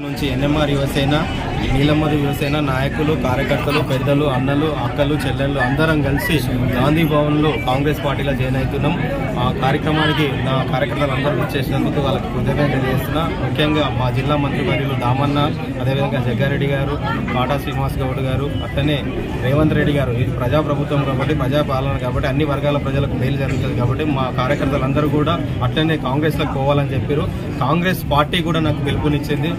నుంచి ఎన్ఎంఆర్ యువసేన, నీలమ్మది యువసేన నాయకులు, కార్యకర్తలు, పెద్దలు, అన్నలు, అక్కలు, చెల్లెళ్ళు అందరం కలిసి గాంధీ భవన్లో కాంగ్రెస్ పార్టీలో జాయిన్ అవుతున్నాం. ఆ కార్యక్రమానికి నా కార్యకర్తలు అందరూ ఇచ్చేసినందుకు వాళ్ళకి కృతజ్ఞతలు తెలియజేస్తున్నా. ముఖ్యంగా మా జిల్లా మంత్రివర్యులు దామన్న, అదేవిధంగా జగ్గారెడ్డి గారు, కాటా శ్రీనివాస్ గౌడ్ గారు, అట్లనే రేవంత్ రెడ్డి గారు. ఇది ప్రజాప్రభుత్వం కాబట్టి, ప్రజాపాలన కాబట్టి, అన్ని వర్గాల ప్రజలకు మేలు జరుగుతుంది కాబట్టి మా కార్యకర్తలందరూ కూడా అట్లనే కాంగ్రెస్లోకి పోవాలని చెప్పారు. కాంగ్రెస్ పార్టీ కూడా నాకు పిలుపునిచ్చింది,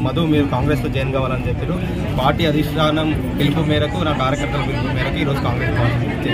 మధు మీరు కాంగ్రెస్లో జాయిన్ కావాలని చెప్పారు. పార్టీ అధిష్టానం పిలుపు మేరకు, నా కార్యకర్తల పిలుపు మేరకు ఈరోజు కాంగ్రెస్ పార్టీ